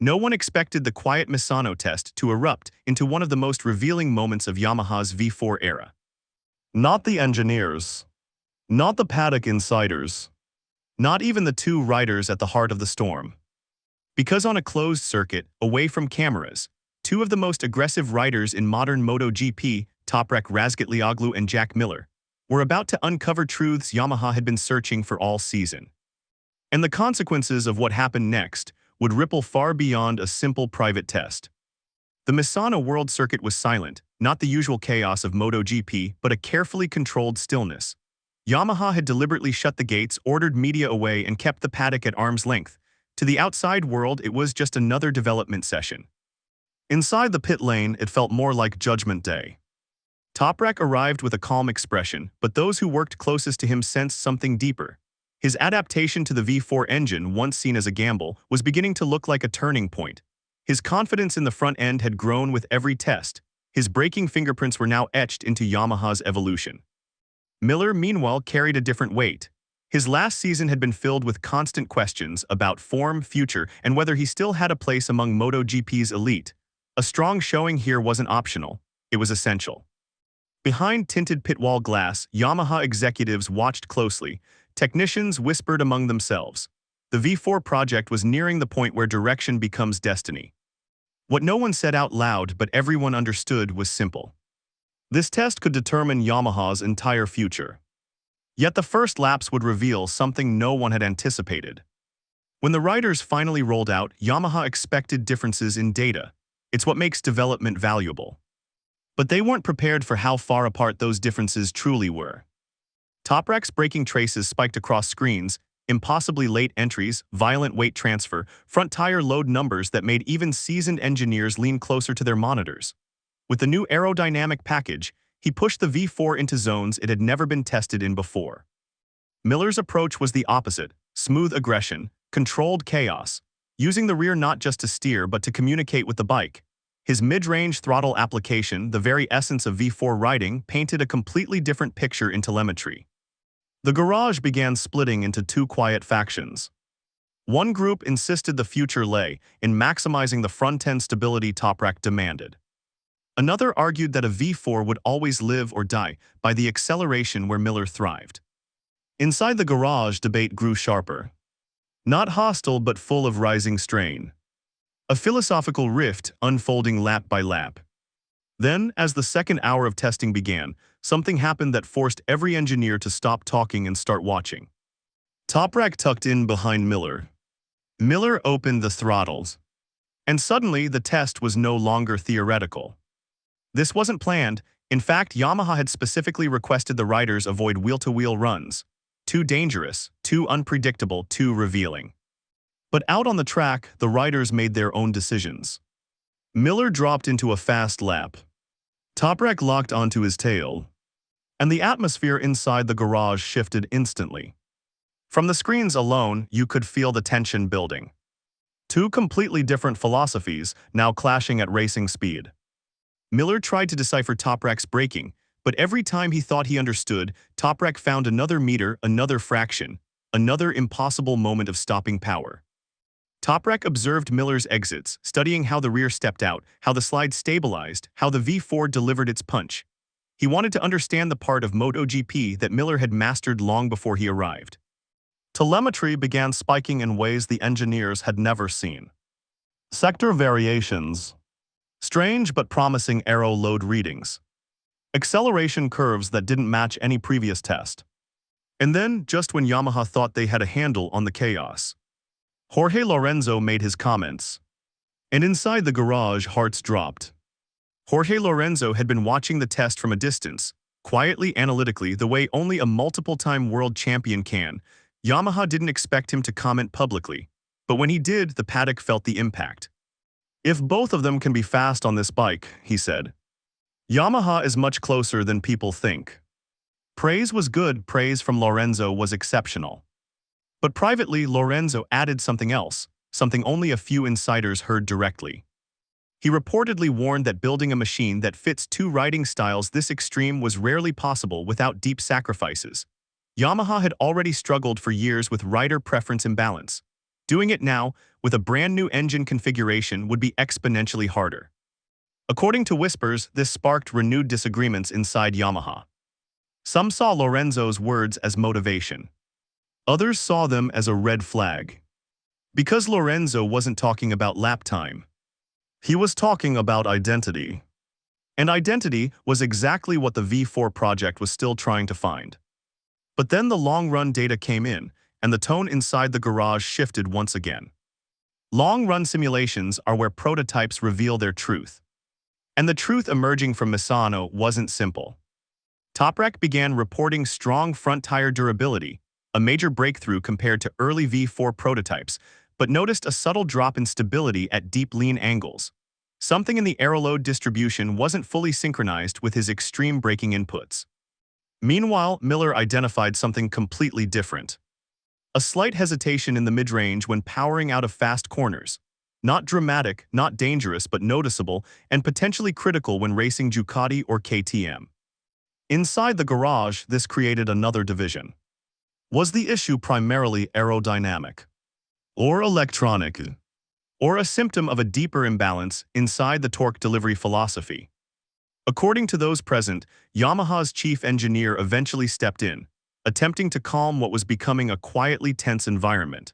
No one expected the quiet Misano test to erupt into one of the most revealing moments of Yamaha's V4 era. Not the engineers, not the paddock insiders, not even the two riders at the heart of the storm. Because on a closed circuit, away from cameras, two of the most aggressive riders in modern MotoGP, Toprak Razgatlıoğlu and Jack Miller, were about to uncover truths Yamaha had been searching for all season. And the consequences of what happened next would ripple far beyond a simple private test. The Misano World Circuit was silent, not the usual chaos of MotoGP, but a carefully controlled stillness. Yamaha had deliberately shut the gates, ordered media away, and kept the paddock at arm's length. To the outside world, it was just another development session. Inside the pit lane, it felt more like Judgment Day. Toprak arrived with a calm expression, but those who worked closest to him sensed something deeper. His adaptation to the V4 engine, once seen as a gamble, was beginning to look like a turning point. His confidence in the front end had grown with every test. His braking fingerprints were now etched into Yamaha's evolution. Miller, meanwhile, carried a different weight. His last season had been filled with constant questions about form, future, and whether he still had a place among MotoGP's elite. A strong showing here wasn't optional, it was essential. Behind tinted pitwall glass, Yamaha executives watched closely. Technicians whispered among themselves. The V4 project was nearing the point where direction becomes destiny. What no one said out loud but everyone understood was simple. This test could determine Yamaha's entire future. Yet the first laps would reveal something no one had anticipated. When the riders finally rolled out, Yamaha expected differences in data. It's what makes development valuable. But they weren't prepared for how far apart those differences truly were. Toprak's braking traces spiked across screens, impossibly late entries, violent weight transfer, front tire load numbers that made even seasoned engineers lean closer to their monitors. With the new aerodynamic package, he pushed the V4 into zones it had never been tested in before. Miller's approach was the opposite: smooth aggression, controlled chaos, using the rear not just to steer but to communicate with the bike. His mid-range throttle application, the very essence of V4 riding, painted a completely different picture in telemetry. The garage began splitting into two quiet factions. One group insisted the future lay in maximizing the front-end stability Toprak demanded. Another argued that a V4 would always live or die by the acceleration where Miller thrived. Inside the garage, debate grew sharper. Not hostile, but full of rising strain. A philosophical rift unfolding lap by lap. Then, as the second hour of testing began, something happened that forced every engineer to stop talking and start watching. Toprak tucked in behind Miller. Miller opened the throttles. And suddenly, the test was no longer theoretical. This wasn't planned. In fact, Yamaha had specifically requested the riders avoid wheel-to-wheel runs. Too dangerous, too unpredictable, too revealing. But out on the track, the riders made their own decisions. Miller dropped into a fast lap. Toprak locked onto his tail. And the atmosphere inside the garage shifted instantly. From the screens alone, you could feel the tension building. Two completely different philosophies now clashing at racing speed. Miller tried to decipher Toprak's braking, but every time he thought he understood, Toprak found another meter, another fraction, another impossible moment of stopping power. Toprak observed Miller's exits, studying how the rear stepped out, how the slide stabilized, how the V4 delivered its punch. He wanted to understand the part of MotoGP that Miller had mastered long before he arrived. Telemetry began spiking in ways the engineers had never seen. Sector variations. Strange but promising aero load readings. Acceleration curves that didn't match any previous test. And then, just when Yamaha thought they had a handle on the chaos, Jorge Lorenzo made his comments. And inside the garage, hearts dropped. Jorge Lorenzo had been watching the test from a distance, quietly, analytically, the way only a multiple-time world champion can. Yamaha didn't expect him to comment publicly, but when he did, the paddock felt the impact. "If both of them can be fast on this bike," he said, "Yamaha is much closer than people think." Praise was good, praise from Lorenzo was exceptional. But privately, Lorenzo added something else, something only a few insiders heard directly. He reportedly warned that building a machine that fits two riding styles this extreme was rarely possible without deep sacrifices. Yamaha had already struggled for years with rider preference imbalance. Doing it now with a brand new engine configuration would be exponentially harder. According to whispers, this sparked renewed disagreements inside Yamaha. Some saw Lorenzo's words as motivation. Others saw them as a red flag. Because Lorenzo wasn't talking about lap time. He was talking about identity. And identity was exactly what the V4 project was still trying to find. But then the long-run data came in, and the tone inside the garage shifted once again. Long-run simulations are where prototypes reveal their truth. And the truth emerging from Misano wasn't simple. Toprak began reporting strong front tire durability, a major breakthrough compared to early V4 prototypes, but noticed a subtle drop in stability at deep lean angles. Something in the aero load distribution wasn't fully synchronized with his extreme braking inputs. Meanwhile, Miller identified something completely different. A slight hesitation in the mid-range when powering out of fast corners. Not dramatic, not dangerous, but noticeable and potentially critical when racing Ducati or KTM. Inside the garage, this created another division. Was the issue primarily aerodynamic? Or electronic? Or a symptom of a deeper imbalance inside the torque delivery philosophy? According to those present, Yamaha's chief engineer eventually stepped in, attempting to calm what was becoming a quietly tense environment.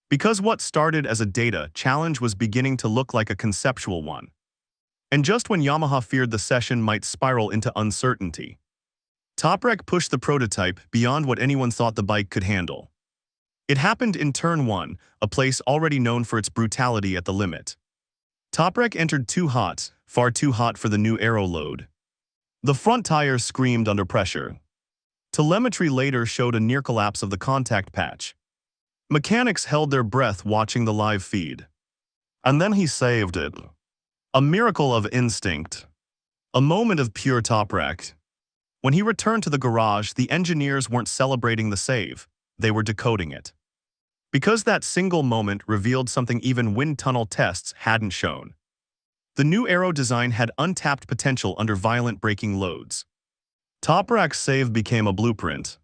Because what started as a data challenge was beginning to look like a conceptual one. And just when Yamaha feared the session might spiral into uncertainty, Toprak pushed the prototype beyond what anyone thought the bike could handle. It happened in Turn 1, a place already known for its brutality at the limit. Toprak entered too hot, far too hot for the new aero load. The front tires screamed under pressure. Telemetry later showed a near collapse of the contact patch. Mechanics held their breath watching the live feed. And then he saved it. A miracle of instinct. A moment of pure Toprak. When he returned to the garage, the engineers weren't celebrating the save. They were decoding it. Because that single moment revealed something even wind tunnel tests hadn't shown. The new aero design had untapped potential under violent braking loads. Toprak's save became a blueprint.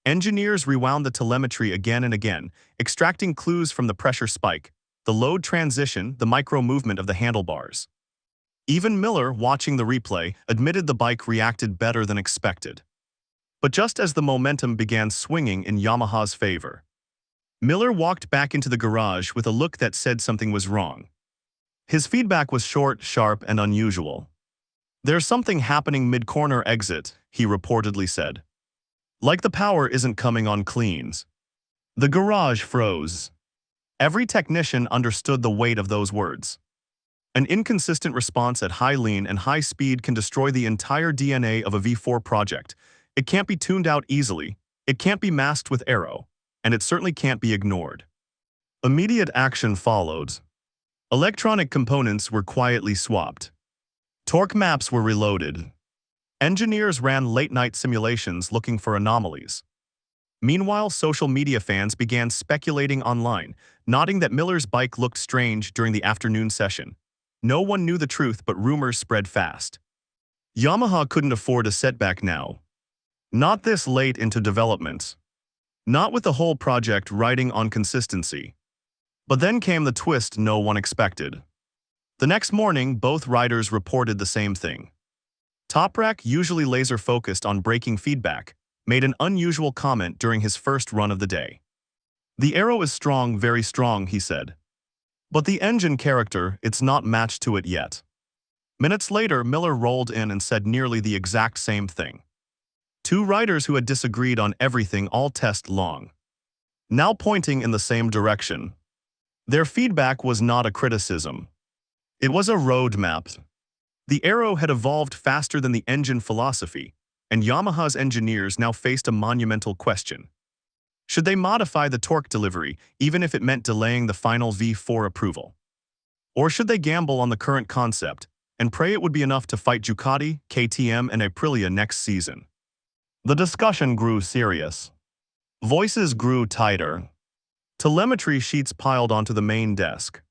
Engineers rewound the telemetry again and again, extracting clues from the pressure spike, the load transition, the micro-movement of the handlebars. Even Miller, watching the replay, admitted the bike reacted better than expected. But just as the momentum began swinging in Yamaha's favor, Miller walked back into the garage with a look that said something was wrong. His feedback was short, sharp, and unusual. "There's something happening mid-corner exit," he reportedly said. "Like the power isn't coming on cleans." The garage froze. Every technician understood the weight of those words. An inconsistent response at high lean and high speed can destroy the entire DNA of a V4 project. It can't be tuned out easily, it can't be masked with aero, and it certainly can't be ignored. Immediate action followed. Electronic components were quietly swapped. Torque maps were reloaded. Engineers ran late-night simulations looking for anomalies. Meanwhile, social media fans began speculating online, noting that Miller's bike looked strange during the afternoon session. No one knew the truth, but rumors spread fast. Yamaha couldn't afford a setback now. Not this late into development. Not with the whole project riding on consistency. But then came the twist no one expected. The next morning, both riders reported the same thing. Toprak, usually laser-focused on braking feedback, made an unusual comment during his first run of the day. "The aero is strong, very strong," he said. "But the engine character, it's not matched to it yet." Minutes later, Miller rolled in and said nearly the exact same thing. Two riders who had disagreed on everything all test long. Now pointing in the same direction. Their feedback was not a criticism. It was a roadmap. The aero had evolved faster than the engine philosophy, and Yamaha's engineers now faced a monumental question. Should they modify the torque delivery, even if it meant delaying the final V4 approval? Or should they gamble on the current concept and pray it would be enough to fight Ducati, KTM, and Aprilia next season? The discussion grew serious. Voices grew tighter. Telemetry sheets piled onto the main desk.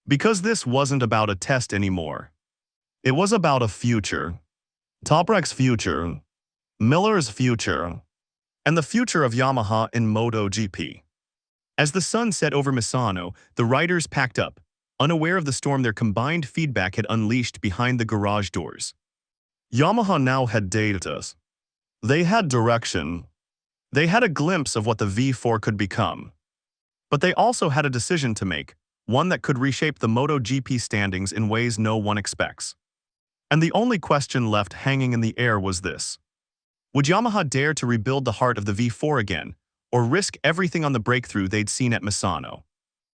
Because this wasn't about a test anymore. It was about a future. Toprak's future. Miller's future. And the future of Yamaha in MotoGP. As the sun set over Misano, the riders packed up, unaware of the storm their combined feedback had unleashed behind the garage doors. Yamaha now had data. They had direction. They had a glimpse of what the V4 could become. But they also had a decision to make, one that could reshape the MotoGP standings in ways no one expects. And the only question left hanging in the air was this. Would Yamaha dare to rebuild the heart of the V4 again, or risk everything on the breakthrough they'd seen at Misano?